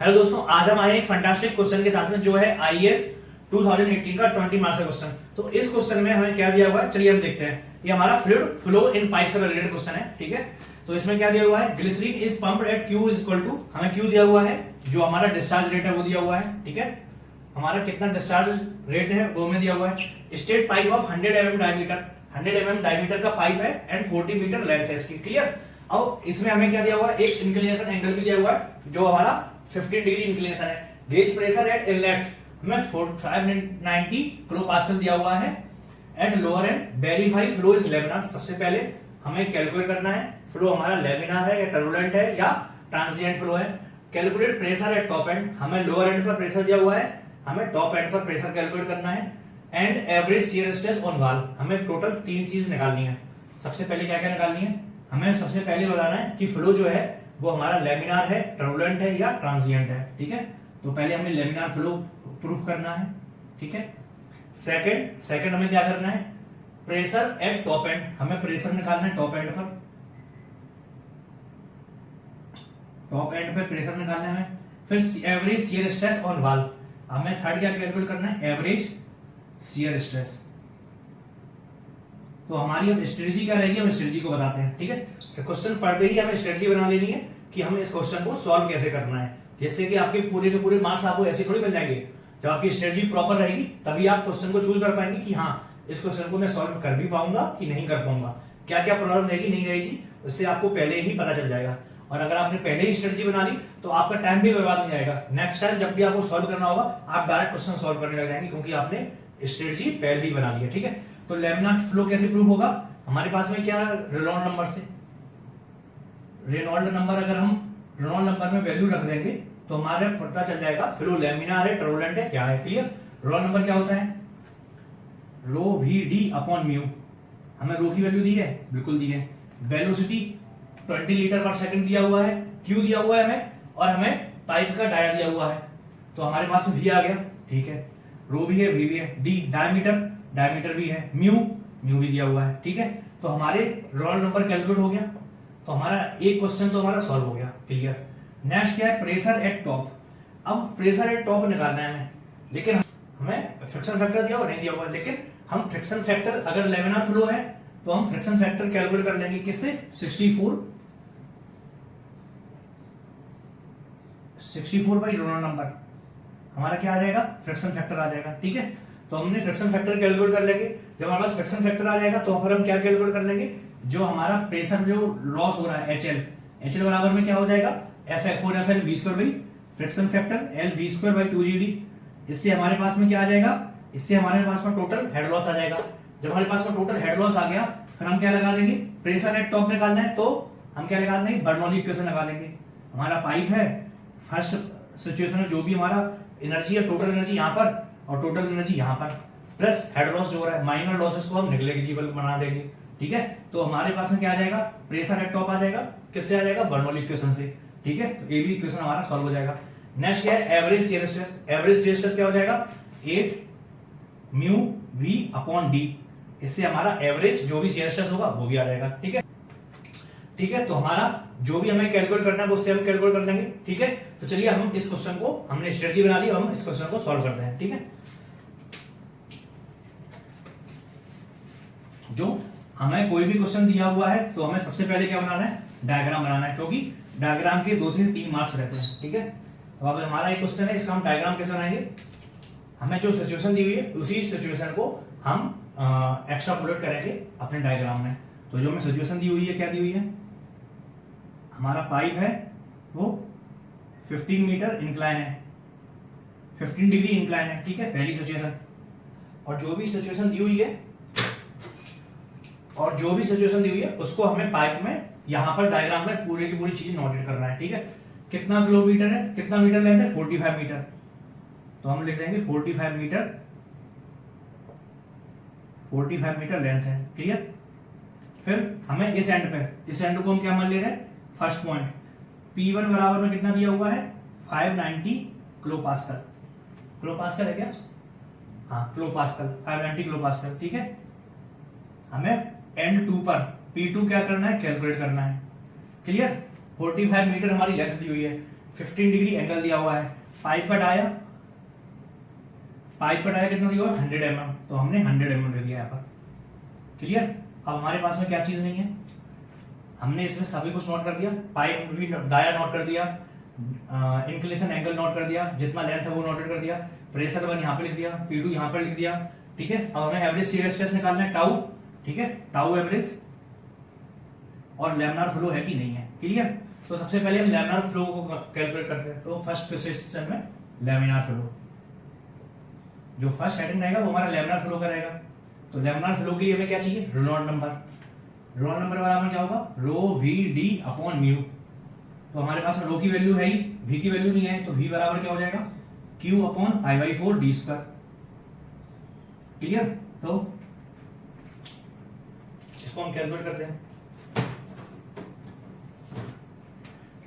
Hello दोस्तों, आज हम आए एक फैंटास्टिक क्वेश्चन के साथ में जो है आईएएस 2018 का 20 मार्क्स का क्वेश्चन। तो इस क्वेश्चन में हमें क्या दिया हुआ है, चलिए हम देखते हैं। ये हमारा फ्लूइड फ्लो इन पाइप से रिलेटेड क्वेश्चन है, ठीक है। तो इसमें क्या दिया हुआ है, glycerine is pumped at Q is equal to, हमें Q दिया हुआ है, जो हमारा डिस्चार्ज रेट है वो दिया हुआ है, ठीक है। हमारा कितना डिस्चार्ज रेट है वो में दिया हुआ है। State pipe of 100 mm diameter, 100 mm diameter का पाइप है एंड 40 मीटर लेंथ है इसकी, क्लियर। और इसमें हमें क्या दिया हुआ है, एक इंक्लिनेशन एंगल भी दिया हुआ है जो हमारा 15 डिग्री इंक्लिनेशन है। गेज प्रेशर एट इनलेट हमें 590 किलोपास्कल दिया हुआ है। At lower and verify flow is laminar, सबसे पहले हमें कैलकुलेट करना है फ्लो हमारा लेमिनार है या टर्बुलेंट है या ट्रांजिएंट फ्लो है। Calculate pressure at top and, हमें लोअर एंड पर प्रेशर दिया हुआ है, हमें टॉप एंड पर प्रेशर कैलकुलेट करना है। And average shear stress on wall, हमें टोटल 3 चीज निकालनी है। सबसे पहले क्या क्या निकालनी है, हमें सबसे पहले बताना है कि फ्लो जो है वो हमारा लेमिनार है, टर्बुलेंट है या ट्रांजिएंट है, ठीक है। तो पहले हमें लेमिनार फ्लो प्रूफ करना है, ठीक है। सेकंड हमें क्या करना है, प्रेशर एट टॉप एंड, हमें प्रेशर निकालना है टॉप एंड पर, टॉप एंड पे प्रेशर निकालना है हमें। फिर average shear stress on wall, हमें थर्ड क्या कैलकुलेट करना है, एवरेज शियर स्ट्रेस। तो हमारी अब स्ट्रेटजी क्या रहेगी, हम स्ट्रेटजी को बताते हैं, ठीक है। क्वेश्चन पढ़ते ही हमें स्ट्रेटजी बना लेनी है कि हमें इस क्वेश्चन को सॉल्व कैसे करना है, जिससे कि आपके पूरे के पूरे मार्क्स आपको ऐसे थोड़ी मिल जाएंगे। जब आपकी स्ट्रेटजी प्रॉपर रहेगी तभी आप क्वेश्चन को चूज कर पाएंगे कि हाँ इस क्वेश्चन को मैं सॉल्व कर भी पाऊंगा कि नहीं कर पाऊंगा, क्या क्या प्रॉब्लम रहेगी नहीं रहेगी, उससे आपको पहले ही पता चल जाएगा। और अगर आपने पहले ही स्ट्रेटजी बना ली तो आपका टाइम भी बर्बाद नहीं जाएगा। नेक्स्ट टाइम जब भी आपको सॉल्व करना होगा आप डायरेक्ट क्वेश्चन सॉल्व करने लग जाएंगे, क्योंकि आपने स्ट्रेटजी पहले ही बना ली है, ठीक है। तो लेमिनार फ्लो कैसे प्रूव होगा, हमारे पास में क्या रेनॉल्ड नंबर से, रेनॉल्ड नंबर अगर हम रेनॉल्ड नंबर में वैल्यू रख देंगे तो हमारे पता चल जाएगा फ्लो लेमिनार है टर्बुलेंट है क्या है, क्लियर। रेनॉल्ड नंबर क्या होता है, रो वी डी अपॉन म्यू, हमें रो की वैल्यू दी है, बिल्कुल दी है। वेलोसिटी 20 लीटर पर सेकंड दिया हुआ है, क्यू दिया हुआ है हमें, और हमें पाइप का डाया दिया हुआ है, तो हमारे पास में वी आ गया, ठीक है। रो भी है, वी भी है। डी डायमीटर भी है, म्यू भी दिया हुआ है, ठीक है। तो हमारे रेनॉल्ड नंबर कैलकुलेट हो गया, तो हमारा एक क्वेश्चन तो हमारा सॉल्व हो गया, क्लियर। नेक्स्ट क्या है, प्रेशर एट टॉप। अब प्रेशर एट टॉप निकालना है हमें, लेकिन हमें फ्रिक्शन फैक्टर दिया हुआ नहीं दिया हुआ, लेकिन हम फ्रिक्शन फैक्टर अगर लेमिनार फ्लो है तो हम फ्रिक्शन फैक्टर कैलकुलेट कर लेंगे किससे, 64 बाई रेनॉल्ड नंबर, हमारा क्या आ जाएगा, फ्रिक्शन फैक्टर आ जाएगा, ठीक है। तो हमने फ्रिक्शन फैक्टर कैलकुलेट कर लेंगे। जब हमारे पास फ्रिक्शन फैक्टर आ जाएगा तो फिर हम क्या कैलकुलेट कर लेंगे, जो हमारा प्रेशर जो लॉस हो रहा है HL बराबर में क्या हो जाएगा, F4FL V² by friction factor L V² by 2GD। इससे हमारे पास में क्या आ जाएगा, इससे हमारे पास में टोटल हेड लॉस आ जाएगा। जब हमारे पास में टोटल हेड लॉस आ गया फिर हम क्या लगा देंगे, प्रेशर एट टॉप निकालना है तो हम क्या लगा देंगे, बर्नौली इक्वेशन लगा देंगे। हमारा पाइप है, फर्स्ट सिचुएशन में जो भी हमारा एनर्जी है, टोटल एनर्जी यहाँ पर और टोटल एनर्जी यहाँ पर, प्लस हेड लॉस जो हो रहा है, माइनर लॉसेस को हम नेग्लिजिबल बना देंगे, ठीक है। तो हमारे पास में क्या आ जाएगा, प्रेशर एट टॉप आ जाएगा, किससे आ जाएगा, बर्नौली इक्वेशन से, ठीक है। तो ए भी इक्वेशन हमारा सॉल्व हो जाएगा। नेक्स्ट क्या है, average shear stress. Average shear stress क्या हो जाएगा, 8 म्यू वी अपॉन डी, इससे हमारा एवरेज जो भी शियर स्ट्रेस होगा वो भी आ जाएगा, ठीक है। ठीक है, तो हमारा जो भी हमें कैलकुलेट करना है वो उससे हम कैलकुलेट कर लेंगे, ठीक है। तो चलिए हम इस क्वेश्चन को, हमने स्ट्रेटजी बना ली, हम इस क्वेश्चन को सॉल्व करते हैं, ठीक है। जो हमें कोई भी क्वेश्चन दिया हुआ है तो हमें सबसे पहले क्या बनाना है, डायग्राम बनाना है, क्योंकि डायग्राम के 2 से 3 मार्क्स रहते हैं, ठीक है। तो अब हमारा एक क्वेश्चन है, इसका हम डायग्राम कैसे बनाएंगे, हमें जो सिचुएशन दी हुई है उसी सिचुएशन को हम एक्स्ट्रापोलेट करेंगे अपने डायग्राम में। तो जो हमें सिचुएशन दी हुई है, क्या दी हुई है, हमारा पाइप है वो 15 मीटर इंक्लाइन है, 15 डिग्री इंक्लाइन है, ठीक है, पहली सिचुएशन। और जो भी सिचुएशन दी हुई है उसको हमें पाइप में यहां पर डायग्राम में पूरे की पूरी चीज नोटेट करना है, ठीक है। कितना किलोमीटर है, कितना मीटर लेंथ है, 45 मीटर, तो हम लिख देंगे 45 मीटर लेंथ है, क्लियर। फिर हमें इस एंड को हम क्या मान ले रहे हैं, फर्स्ट पॉइंट P1 बराबर में कितना दिया हुआ है, 590 किलोपास्कल है क्या, हाँ किलोपास्कल, 590 किलोपास्कल, ठीक है। हमें एंड 2 पर P2 क्या करना है, कैलकुलेट करना है, क्लियर। 45 मीटर हमारी लेंथ दी हुई है, 15 डिग्री एंगल दिया हुआ है। पाइप का डाया कितना दिया हुआ है 100 mm, तो हमने 100 mm ले दिया यहाँ पर। क्लियर। अब हमारे पास में क्या चीज नहीं है, हमने इसमें सभी कुछ नोट कर दिया, पाइप भी डाया नोट कर दिया, इंक्लिनेशन एंगल नोट कर दिया, जितना लेंथ है वो नोट कर दिया, प्रेशर 1 यहाँ पे लिख दिया, P2 यहाँ पर लिख दिया। ठीक है। अब हमें एवरेज शियर स्ट्रेस निकालना है टाउ। ठीक है, टाउ एवरेज और लैमिनार फ्लो है कि नहीं है। क्लियर। तो सबसे पहले हम लैमिनार फ्लो को कैलकुलेट करते हैं। तो फर्स्ट क्वेश्चन में लैमिनार फ्लो, जो फर्स्ट हेडिंग रहेगा वो हमारा लैमिनार फ्लो का रहेगा। तो लैमिनार फ्लो के लिए हमें क्या चाहिए, रेनॉल्ड नंबर। रेनॉल्ड नंबर बराबर क्या होगा, रो वी डी अपॉन म्यू। तो हमारे पास रो की वैल्यू है ही, वी की वैल्यू नहीं है, तो वी बराबर क्या हो जाएगा, Q upon I/4 D square. Clear. तो इसको हम कैलकुलेट करते हैं।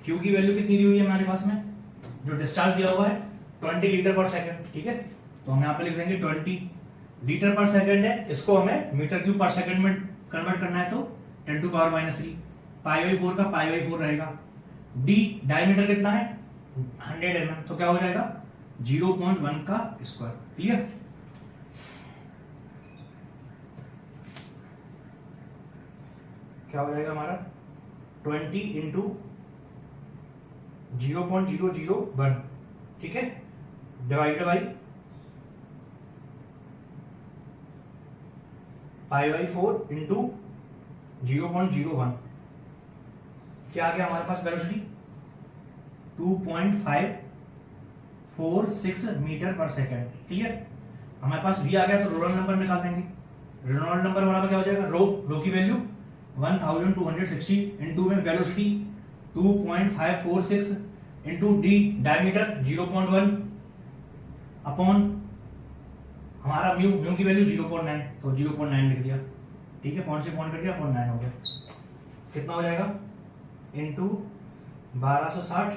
क्यू की वैल्यू कितनी दी हुई है हमारे पास में, जो डिस्चार्ज दिया हुआ है 20 लीटर पर सेकंड। ठीक है, तो हम यहाँ पे लिख देंगे 20 लीटर पर सेकंड है, इसको हमें मीटर क्यूब पर सेकंड में कन्वर्ट करना है, तो 10⁻³ π/4 का π/4 रहेगा। डी डायमीटर कितना है 100 mm, तो क्या हो जाएगा 0.1 का स्क्वायर। क्लियर। क्या हो जाएगा हमारा 20 इंटू 0.001। ठीक है, डिवाइडेड बाई π/4 इंटू 0.01। क्या आ गया हमारे पास वेलोसिटी 2.546 मीटर पर सेकेंड। क्लियर। हमारे पास v आ गया, तो रेनॉल्ड नंबर निकाल देंगे। रेनॉल्ड नंबर बराबर क्या हो जाएगा, रो की वैल्यू 1260 इंटू में velocity 2.546 into D diameter 0.1 upon हमारा म्यू की वैल्यू 0.9, तो 0.9 लिख दिया। ठीक है, पॉइंट से पॉइंट कर दिया, 0.9 हो गया। कितना हो जाएगा इंटू 1260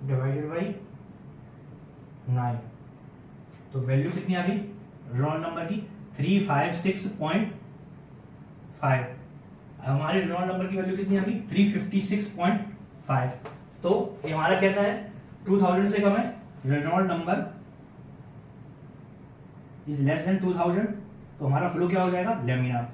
डिवाइडेड बाई 9, तो वैल्यू कितनी आ गई रेनॉल्ड नंबर की 356.5। हमारे रेनॉल्ड नंबर की वैल्यू कितनी आ गई 356.5। तो ये हमारा कैसा है 2000 से कम है, Reynold number is less than 2000, तो हमारा फ्लो क्या हो जाएगा लैमिनार।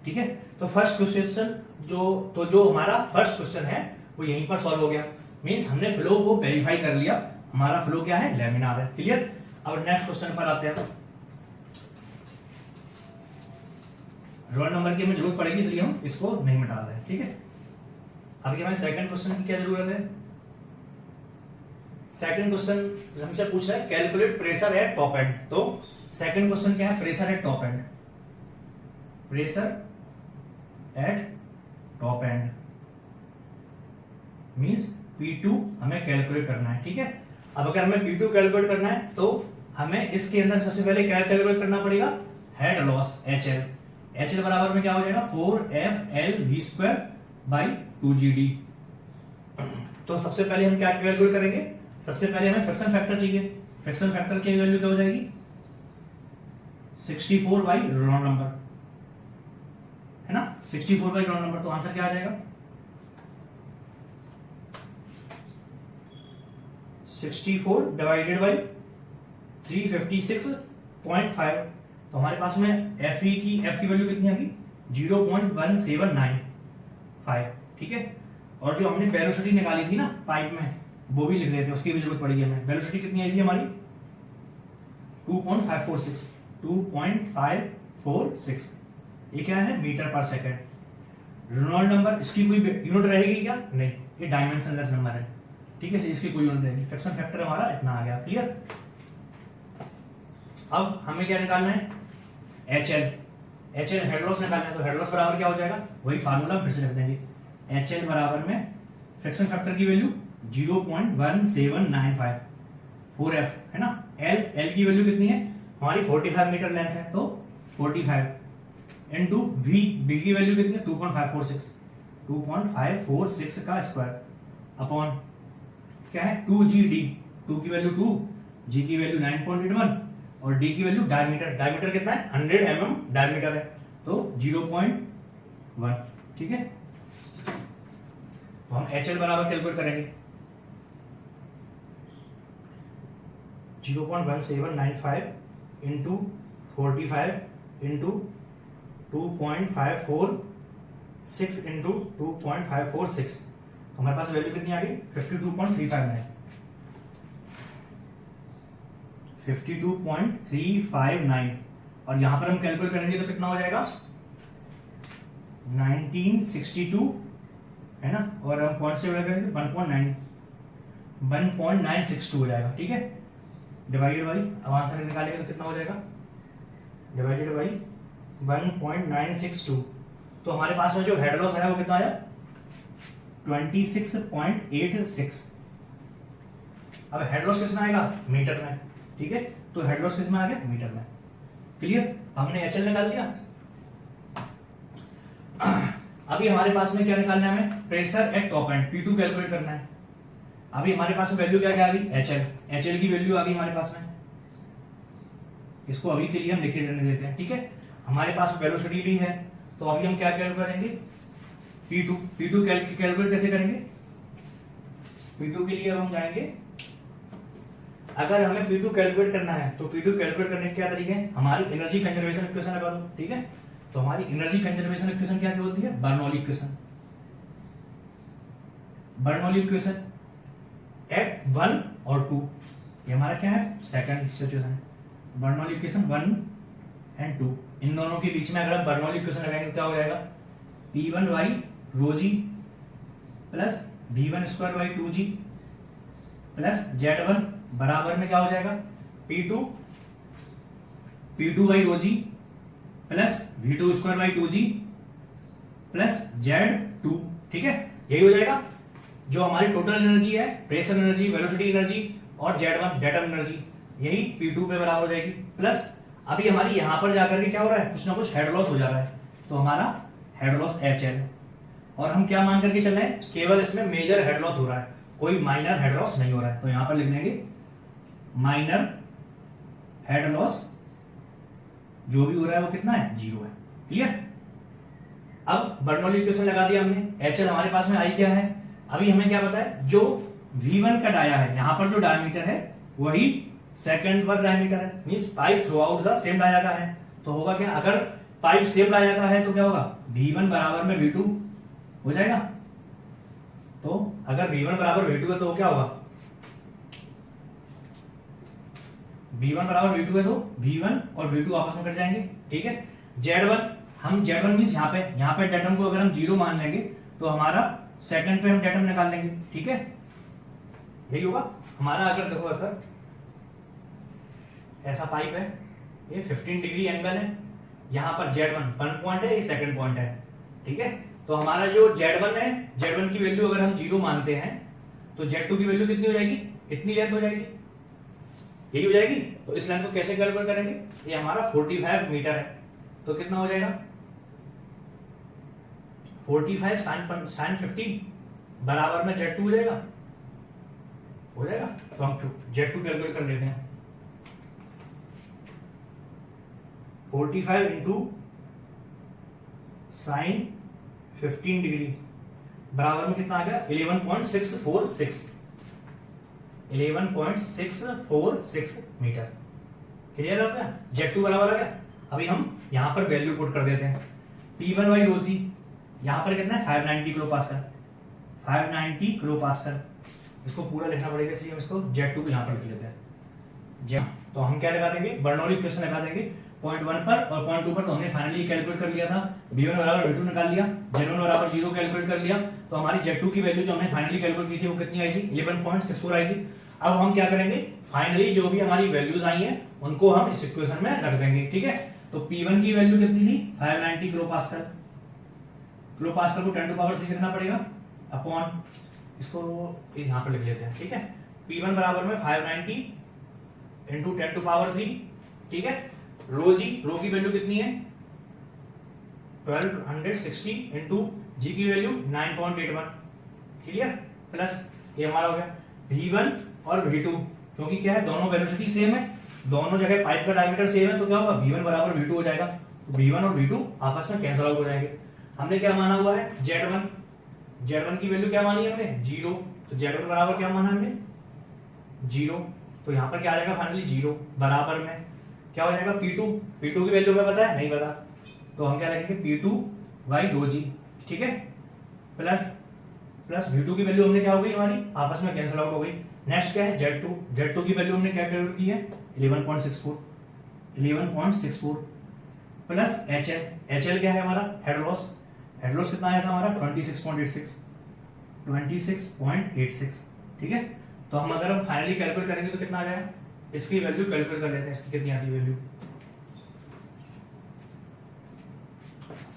ठीक है, तो फर्स्ट क्वेश्चन जो हमारा फर्स्ट क्वेश्चन है वो यहीं पर सॉल्व हो गया। मींस हमने फ्लो को वेरीफाई कर लिया, हमारा फ्लो क्या है लैमिनार है। क्लियर। अब नेक्स्ट क्वेश्चन पर आते हैं। रोल नंबर की हमें जरूरत पड़ेगी, इसलिए हम इसको नहीं मिटा रहे हैं। ठीक है, अभी हमें सेकंड क्वेश्चन की क्या जरूरत है। सेकंड क्वेश्चन हमसे पूछ रहा है calculate pressure at top and. तो सेकंड क्वेश्चन क्या है, pressure at top and. Pressure at top and means P2 हमें कैलकुलेट करना है। ठीक है, अब अगर हमें P2 कैलकुलेट करना है तो हमें इसके अंदर सबसे पहले क्या कैलकुलेट करना पड़ेगा, हेड लॉस HL। HL बराबर में क्या हो जाएगा 4FLV²/2GD। तो सबसे पहले हम क्या कैलकुलेट करेंगे, सबसे पहले हमें फ्रिक्शन फैक्टर चाहिए। फ्रिक्शन फैक्टर की वैल्यू क्या हो जाएगी 64 बाई रेनॉल्ड नंबर, है ना, 64 बाई रेनॉल्ड नंबर। तो आंसर क्या आ जाएगा 64 डिवाइडेड बाई 356.5। तो हमारे पास में एफ की वैल्यू कितनी आ गई 0.1795। ठीक है, और जो हमने वेलोसिटी निकाली थी ना पाइप में वो भी लिख लेते हैं, उसकी भी जरूरत पड़ेगी हमें। वेलोसिटी कितनी आई थी हमारी 2.546। ये क्या है मीटर पर सेकेंड। रेनॉल्ड नंबर इसकी कोई यूनिट रहेगी क्या, नहीं, ये डायमेंशनलेस नंबर है। ठीक है, इसकी कोई यूनिट रहेगी। फ्रिक्शन फैक्टर हमारा इतना आ गया। क्लियर। अब हमें क्या निकालना है HL हेड लॉस निकालना है। तो हेड लॉस बराबर क्या हो जाएगा, वही फार्मूला फिर से लिख देंगे। HL बराबर में फ्रिक्शन फैक्टर की वैल्यू 0.1795 4F, है ना। L की वैल्यू कितनी है हमारी 45 मीटर लेंथ है, तो 45 इंटू V की वैल्यू कितनी है 2.546 का स्क्वायर अपॉन क्या है 2GD। 2 की वैल्यू 2, G की वैल्यू 9.81 और D की वैल्यू डायमीटर कितना है 100 mm डायमीटर है, तो 0.1। ठीक है, तो हम HL बराबर कैलकुलेट करेंगे 0.1795 इंटू 45 इंटू 2.546 इंटू 2.546, हमारे पास वैल्यू कितनी आ गई 52.359 52.359। और यहां पर हम कैलकुलेट करेंगे तो कितना हो जाएगा 1962 है ना, और हम पॉइंट से करेंगे 1.962 हो जाएगा। ठीक है, डिवाइडेड बाई, अब आंसर निकालेंगे तो कितना हो जाएगा डिवाइडेड बाई 1.962। तो हमारे पास में जो हेड लॉस है वो कितना आया 26.86। अब हेड लॉस किसमें आएगा मीटर में। ठीक है, तो हेड लॉस किसमें आ गया मीटर में। क्लियर, हमने HL निकाल दिया। अभी हमारे पास में क्या निकालना है हमें pressure at top and P2 calculate करना है। अभी हमारे पास में वैल्यू क्या आ गई HL की वैल्यू आ गई हमारे पास में, इसको अभी के लिए हम लिखे रहने देते हैं। ठीक है, हमारे पास वेलोसिटी भी है, तो अभी हम क्या कैलकुलेट करेंगे P2 कैलकुलेट कैसे करेंगे। P2 के लिए अब हम जाएंगे, अगर हमें P2 कैलकुलेट करना है तो P2 कैलकुलेट करने के क्या तरीके हैं, हमारी एनर्जी कंजर्वेशन इक्वेशन लगा दो। ठीक है, तो हमारी एनर्जी कंजर्वेशन इक्वेशन क्या बोलती है Bernoulli equation. Bernoulli equation at 1 और 2, ये हमारा क्या है सेकंड सिचुएशन है। बर्नौली इक्वेशन 1 एंड 2, इन दोनों के बीच में अगर हम बर्नौली इक्वेशन लगाएंगे तो क्या हो जाएगा P1 by rho G plus V1 square by 2G plus Z1 बराबर में क्या हो जाएगा P2 by rho G plus V2 square by 2G plus Z2। ठीक है, यही हो जाएगा जो हमारी टोटल एनर्जी है, प्रेशर एनर्जी, वेलोसिटी एनर्जी और Z1 डेटम एनर्जी, यही P2 पे बराबर हो जाएगी। प्लस अभी हमारी यहां पर जाकर के क्या हो रहा है कुछ ना कुछ हेड लॉस हो जा रहा है, तो हमारा हेड लॉस HL, और हम क्या मान करके चल रहे हैं केवल इसमें मेजर हेड लॉस हो रहा है, कोई माइनर हेड लॉस नहीं हो रहा है, तो यहां पर लिख देंगे माइनर हेड लॉस जो भी हो रहा है वो कितना है 0 है। क्लियर, अब बर्नौली इक्वेशन लगा दिया हमने, HL हमारे पास में आई क्या है। अभी हमें क्या पता है जो V1 का डाया है, यहां पर जो डायमीटर है वही सेकंड पर डायमीटर है, means pipe throughout the same dia का है, तो होगा क्या अगर पाइप सेम डाया का है तो क्या होगा V1 बराबर में V2 हो जाएगा। तो अगर V1 बराबर V2 है तो क्या होगा V1 बराबर V2 है तो V1 और V2 आपस में कट जाएंगे। ठीक है, Z1 हम Z1 मींस यहाँ पे डेटम को अगर हम 0 मान लेंगे तो हमारा सेकंड पे हम डेटम निकाल लेंगे। ठीक है, यही होगा हमारा। अगर देखो अगर ऐसा पाइप है, ये 15 डिग्री एंगल है, यहाँ पर Z1 1 पॉइंट है, ये सेकंड पॉइंट है। ठीक है, तो हमारा जो Z1 है, Z1 की वैल्यू अगर हम 0 मानते हैं तो Z2 की वैल्यू कितनी हो जाएगी, इतनी लेंथ हो जाएगी, यही हो जाएगी। तो इस लेंथ को कैसे कैलकुलेट करेंगे, ये हमारा 45 मीटर है, तो कितना हो जाएगा 45 साइन 50 बराबर में Z2 हो जाएगा, तो हम Z2 कैलकुलेट कर लेते हैं। 45 इंटू साइन 15 डिग्री बराबर में कितना आ गया 11.646 मीटर। क्लियर हो गया, Z2 बराबर आ गया। अभी हम यहां पर वैल्यू पुट कर देते हैं, P1 बाई रो जी यहां पर कितना है 590 किलो पास्कल, 590 किलो पास्कल, इसको पूरा लिखना पड़ेगा इसलिए हम इसको Z2 को यहां पर लिख लेते हैं। तो हम क्या लगा देंगे बर्नौली इक्वेशन लगा देंगे पॉइंट 1 पर, और पॉइंट 2 पर तो हमने फाइनली कैलकुलेट कर लिया था, V1 बराबर V2 निकाल लिया, Z1 बराबर 0 कैलकुलेट कर लिया, तो हमारी Z2 की वैल्यू जो हमने फाइनली कैलकुलेट की थी वो कितनी आई थी 11.64 आई थी। अब हम क्या करेंगे फाइनली जो भी हमारी वैल्यूज आई हैं उनको हम इस इक्वेशन में रख देंगे। ठीक है, तो P1 की वैल्यू कितनी थी 590 किलो पास्कल को 10 टू पावर 3 लिखना पड़ेगा अपॉन, इसको यहां पर लिख लेते हैं। ठीक है, P1 बराबर में 590 इंटू 10 टू पावर 3। ठीक है, रो की वैल्यू कितनी है 1260 इंटू जी की वैल्यू 9.81। क्लियर, प्लस ये हमारा हो गया V1 और V2, क्योंकि क्या है दोनों वेलोसिटी सेम है, दोनों जगह पाइप का डायमीटर सेम है, तो क्या होगा V1 बराबर V2 हो जाएगा, तो V1 और V2 आपस में कैंसिल आउट हो जाएंगे। हमने क्या माना हुआ है Z1, Z1 की वैल्यू क्या मानी हमने 0, तो Z1 बराबर क्या माना हमने 0, तो यहाँ पर क्या आ जाएगा फाइनली 0 बराबर में क्या हो जाएगा P2 की वैल्यू हमें पता है नहीं पता, तो हम क्या लिखेंगे P2 बाई 2G, ठीक है, प्लस V2 की वैल्यू हमने क्या हो गई हमारी आपस में कैंसिल आउट हो गई। नेक्स्ट क्या है Z2 की वैल्यू हमने क्या कैलकुलेट की है 11.64 प्लस HL क्या है हमारा हेड लॉस कितना आया था हमारा 26.86, ठीक है। तो हम अगर हम फाइनली कैलकुलेट करेंगे तो कितना आ जाएगा, इसकी वैल्यू कैलकुलेट कर लेते हैं, इसकी कितनी आती है value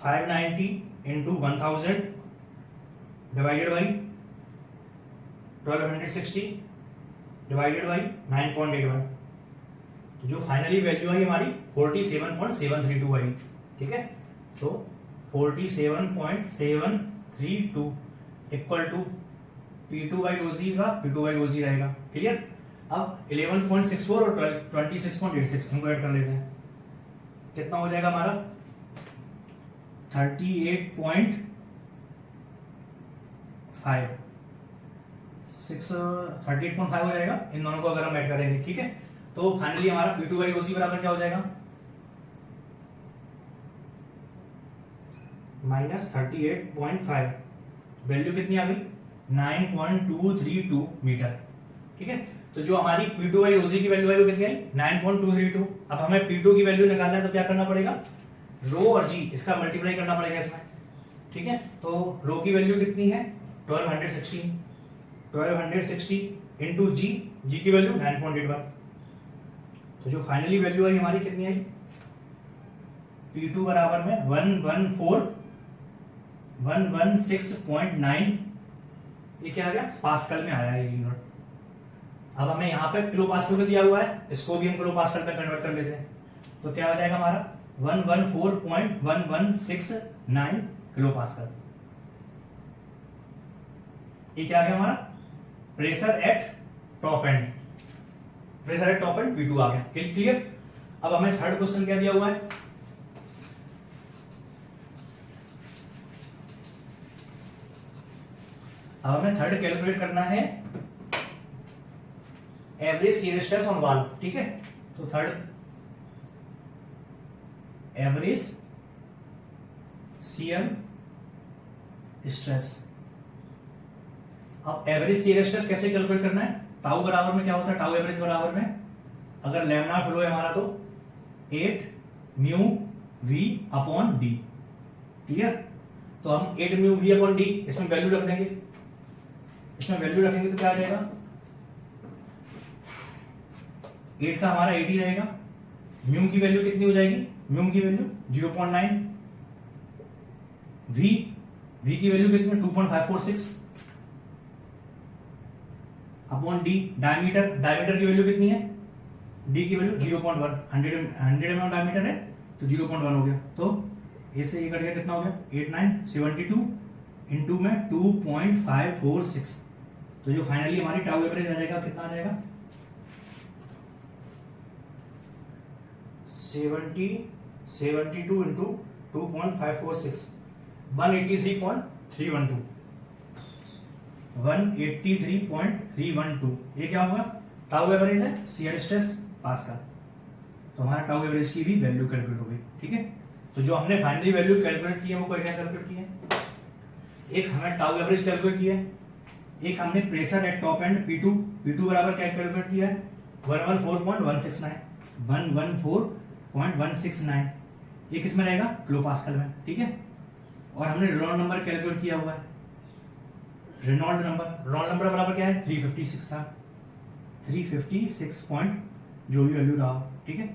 590 into 1000 divided by 1260 divided by 9.81, तो जो फाइनली वैल्यू आई हमारी 47.732 आई, ठीक है। तो 47.732 equal to P2 by 2G का P2 बाई 2G रहेगा, क्लियर। अब 11.64 और 26.86 हमको ऐड कर लेते हैं, कितना हो जाएगा हमारा 38.5 हो जाएगा इन दोनों को अगर हम ऐड करेंगे, ठीक है। तो फाइनली हमारा P2 बाई 2C बराबर क्या हो जाएगा -38.5, वैल्यू कितनी आ गई 9.232 मीटर, ठीक है। तो जो हमारी P2 बाई 2C की वैल्यू है वो कितनी आई 9.232। अब हमें P2 की वैल्यू निकालना है तो क्या करना पड़ेगा रो और जी इसका मल्टीप्लाई करना पड़ेगा इसमें, ठीक है। तो रो की वैल्यू कितनी है 1260 इंटू जी की वैल्यू 9.81, तो जो फाइनली वैल्यू आई हमारी कितनी आई P2 बराबर में 116.9, ये क्या आ गया पास्कल में आया ये यूनिट। अब हमें यहाँ पे किलो पास्कल में दिया हुआ है, इसको भी हम किलो पास्कल में कन्वर्ट कर लेते हैं, तो क्या हो जाएगा हमारा 114.1169 किलो पास्कल। ये क्या आ गया हमारा pressure at top and P2 आ गया, क्लियर। अब हमें थर्ड क्वेश्चन क्या दिया हुआ है, अब हमें थर्ड कैलकुलेट करना है average shear stress on wall, ठीक है। तो थर्ड एवरेज शियर स्ट्रेस, अब एवरेज शियर स्ट्रेस कैसे कैलकुलेट करना है, टाउ बराबर में क्या होता है टाउ एवरेज बराबर में अगर लैमिनार फ्लो है हमारा तो 8 mu v upon d, clear. तो हम 8 म्यू वी अपॉन डी इसमें वैल्यू रख देंगे, तो क्या आ जाएगा 8 का हमारा 80 रहेगा, म्यू की वैल्यू कितनी हो जाएगी म्यू की वैल्यू 0.9, वी की वैल्यू कितनी 2.546 अपॉन डी, डायमीटर की वैल्यू कितनी है डी की वैल्यू 0.1, 100 mm डायमीटर है तो 0.1 हो गया, तो इससे ये कट गया कितना हो गया 8972 इंटू में 2.546, तो जो फाइनली हमारी टाउ एवरेज आ जाएगा कितना आ जाएगा 72 इंटू 2.546 183.312, ये क्या होगा टाउ एवरेज है शियर स्ट्रेस पास्कल, तो हमारा टाउ एवरेज की भी वैल्यू कैलकुलेट हो गई, ठीक है। तो जो हमने फाइनली वैल्यू कैलकुलेट की है वो क्या कैलकुलेट की है, एक हमने टाउ एवरेज कैलकुलेट किया है, एक हमने pressure at top and P2 बराबर क्या कैलकुलेट किया है 114.169, ये किस में रहेगा किलो पास्कल में, ठीक है। और हमने रेनॉल्ड नंबर कैलकुलेट किया हुआ है, रेनॉल्ड नंबर बराबर क्या है 356 था, 356 पॉइंट जो भी वैल्यू रहा, ठीक है,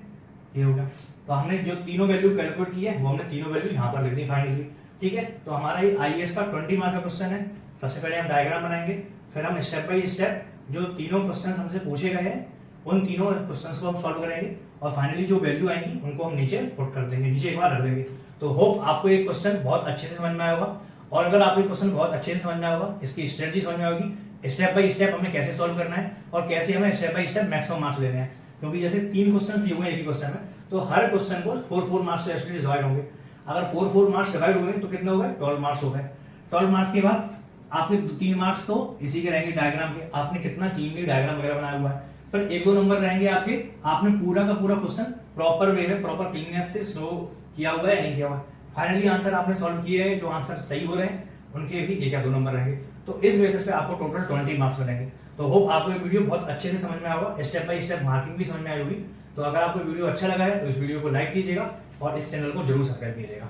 ये हो गया। तो हमने जो तीनों वैल्यू कैलकुलेट की है वो हमने तीनों वैल्यू यहाँ पर लिख दी फाइनली, ठीक है। तो हमारा ये आईएएस का 20 मार्क का क्वेश्चन है। सबसे पहले हम डायग्राम बनाएंगे, फिर हम स्टेप बाय स्टेप जो तीनों क्वेश्चन हमसे पूछे गए हैं उन तीनों क्वेश्चंस को हम सॉल्व करेंगे और फाइनली जो वैल्यू आएंगी उनको हम नीचे पुट कर देंगे, नीचे एक बार रख देंगे। तो होप आपको ये क्वेश्चन बहुत अच्छे से समझ में आया होगा, और अगर आपको ये क्वेश्चन बहुत अच्छे से समझ में आया होगा, इसकी स्ट्रेटजी समझ में आएगी, स्टेप बाय स्टेप हमें कैसे सॉल्व करना है और कैसे हमें step by step maximum marks लेने हैं, क्योंकि जैसे 3 क्वेश्चन दिए हुए हैं एक ही क्वेश्चन में, तो हर क्वेश्चन को 4 मार्क्स से एस्टिमेट डिवाइड होंगे। अगर 4 मार्क्स डिवाइड हो गए तो कितने हो गए 12 मार्क्स हो गए। 12 मार्क्स के बाद आपके 3 मार्क्स तो इसी के रहेंगे डायग्राम के, आपने कितना क्लीनली डायग्राम वगैरह बनाया हुआ है। फिर 1-2 नंबर रहेंगे आपके, आपने पूरा का पूरा क्वेश्चन प्रॉपर वे में प्रॉपर क्लीननेस से सो किया हुआ है या नहीं किया हुआ है। फाइनली आंसर आपने सॉल्व किए हैं, जो आंसर सही हो रहे हैं उनके भी 1 या 2 नंबर रहेंगे। तो इस बेसिस पे आपको टोटल 20 मार्क्स मिलेंगे। तो होप आपको ये वीडियो बहुत अच्छे से समझ में आएगा, स्टेप बाय स्टेप मार्किंग भी समझ में आई होगी। तो अगर आपको वीडियो अच्छा लगा है तो इस वीडियो को लाइक कीजिएगा और इस चैनल को जरूर सब्सक्राइब कीजिएगा।